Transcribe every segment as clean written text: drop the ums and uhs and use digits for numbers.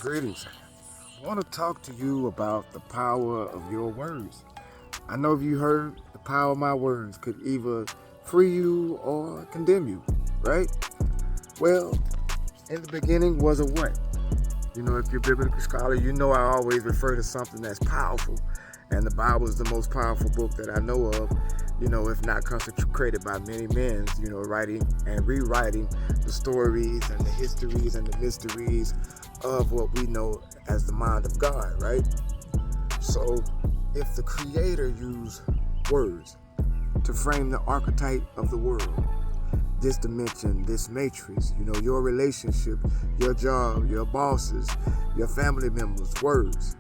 Greetings. I want to talk to you about the power of your words. I know if you heard the power of my words could either free you or condemn you, right? Well, in the beginning was a what? If you're a biblical scholar, you know I always refer to something that's powerful. And the Bible is the most powerful book that I know of, if not consecrated by many men, writing and rewriting the stories and the histories and the mysteries of what we know as the mind of God, right? So if the Creator used words to frame the archetype of the world, this dimension, this matrix, your relationship, your job, your bosses, your family members, words,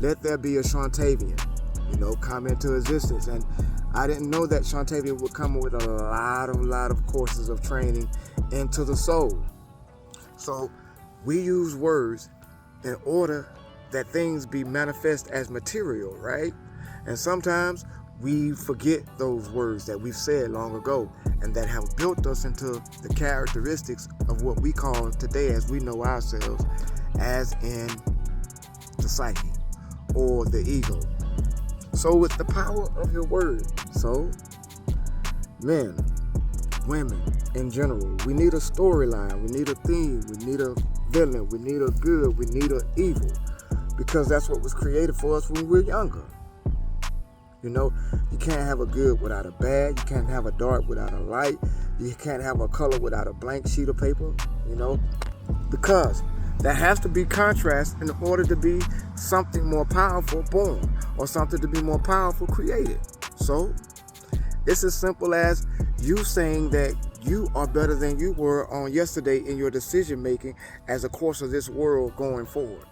let there be a Shantavian, come into existence. And I didn't know that Shantavian would come with a lot of courses of training into the soul. So we use words in order that things be manifest as material, right? And sometimes we forget those words that we've said long ago and that have built us into the characteristics of what we call today, as we know ourselves, as in the psyche or the ego. So with the power of your word, men, women in general, we need a storyline, we need a theme, we need a villain, we need a good, we need a evil, because that's what was created for us when we were younger. You can't have a good without a bad. You can't have a dark without a light. You can't have a color without a blank sheet of paper, because there has to be contrast in order to be something more powerful born or something to be more powerful created. So it's as simple as you saying that you are better than you were on yesterday in your decision making as a course of this world going forward.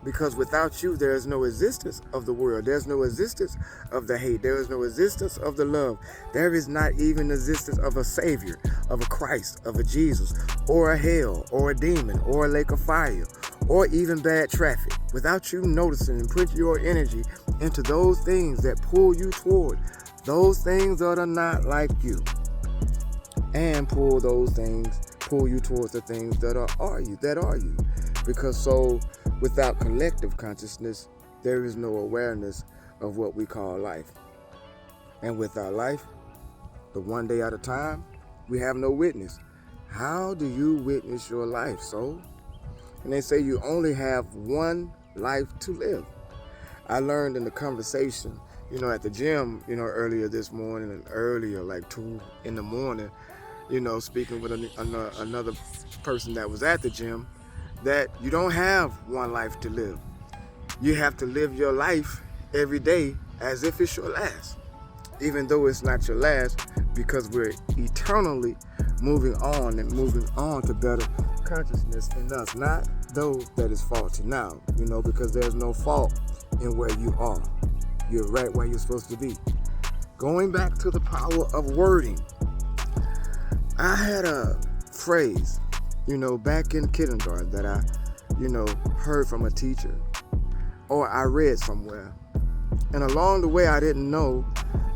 Because without you, there is no existence of the world. There's no existence of the hate. There is no existence of the love. There is not even existence of a Savior, of a Christ, of a Jesus, or a hell, or a demon, or a lake of fire, or even bad traffic. Without you noticing and putting your energy into those things that pull you toward those things that are not like you, and pull you towards the things that are you. Because without collective consciousness, there is no awareness of what we call life. And with our life, the one day at a time, we have no witness. How do you witness your life, soul? And they say you only have one life to live. I learned in the conversation, at the gym, earlier this morning and earlier, like 2 in the morning, speaking with another person that was at the gym, that you don't have one life to live. You have to live your life every day as if it's your last, even though it's not your last, because we're eternally moving on to better consciousness in us, not those that is faulty now, because there's no fault in where you are. You're right where you're supposed to be. Going back to the power of wording, I had a phrase back in kindergarten that I, heard from a teacher or I read somewhere. And along the way, I didn't know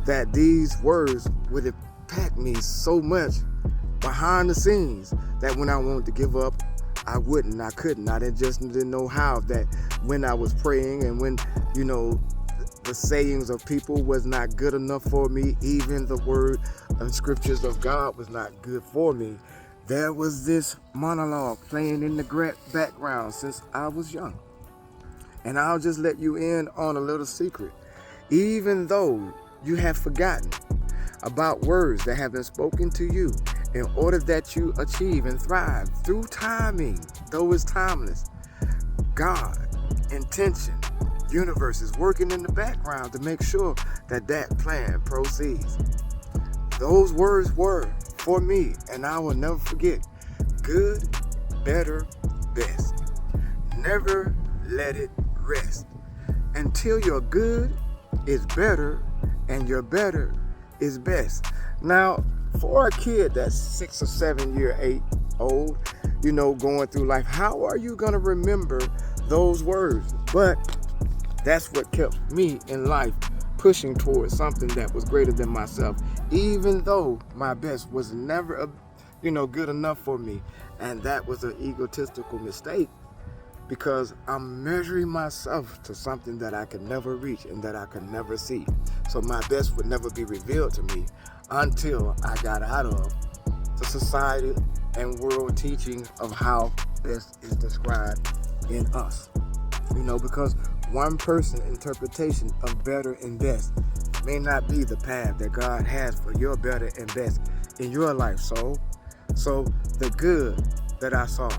that these words would impact me so much behind the scenes that when I wanted to give up, I couldn't. I didn't know how, that when I was praying and when, the sayings of people was not good enough for me, even the word and scriptures of God was not good for me. There was this monologue playing in the background since I was young. And I'll just let you in on a little secret. Even though you have forgotten about words that have been spoken to you in order that you achieve and thrive through timing, though it's timeless, God, intention, universe is working in the background to make sure that plan proceeds. Those words were for me, and I will never forget: good, better, best. Never let it rest until your good is better and your better is best. Now, for a kid that's 6 or 7 year 8 old, going through life, how are you going to remember those words? But that's what kept me in life, pushing towards something that was greater than myself, even though my best was never good enough for me. And that was an egotistical mistake because I'm measuring myself to something that I can never reach and that I can never see. So my best would never be revealed to me until I got out of the society and world teaching of how best is described in us. Because one person interpretation of better and best may not be the path that God has for your better and best in your life. So the good that I saw,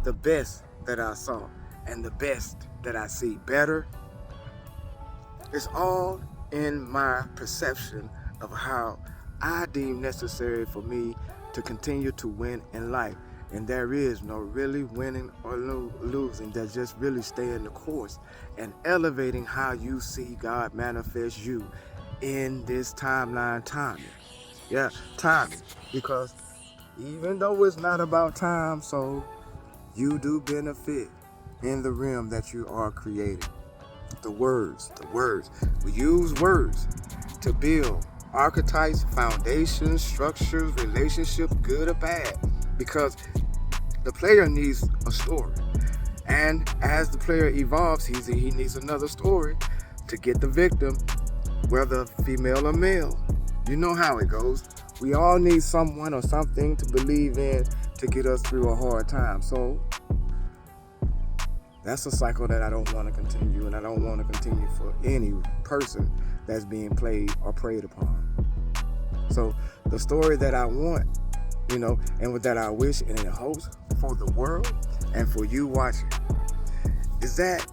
the best that I saw, and the best that I see, better, it's all in my perception of how I deem necessary for me to continue to win in life. And there is no really winning or losing. There's just really staying the course and elevating how you see God manifest you in this timeline timing. Yeah, timing. Because even though it's not about time, so you do benefit in the realm that you are creating. The words. We use words to build archetypes, foundations, structures, relationships, good or bad. Because the player needs a story. And as the player evolves, he needs another story to get the victim, whether female or male. You know how it goes. We all need someone or something to believe in to get us through a hard time. So that's a cycle that I don't want to continue, and I don't want to continue for any person that's being played or preyed upon. So the story that I want, and with that I wish and in hopes for the world and for you watching, is that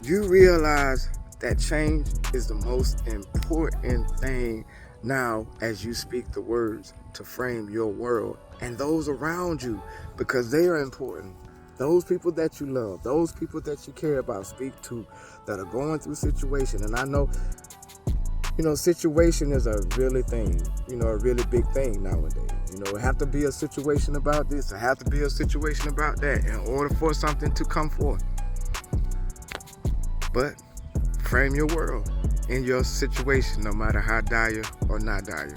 you realize that change is the most important thing now as you speak the words to frame your world and those around you, because they are important. Those people that you love, those people that you care about, speak to, that are going through situation. And I know, situation is a really thing, a really big thing nowadays. It have to be a situation about this, it have to be a situation about that in order for something to come forth. But frame your world in your situation, no matter how dire or not dire.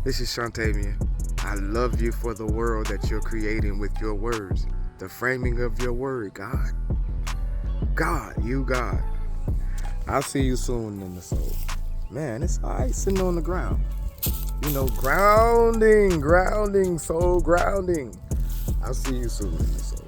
This is Shantavian. I love you for the world that you're creating with your words. The framing of your word, God. God. I'll see you soon in the soul. Man, it's all right sitting on the ground. Grounding, soul grounding. I'll see you soon in the soul.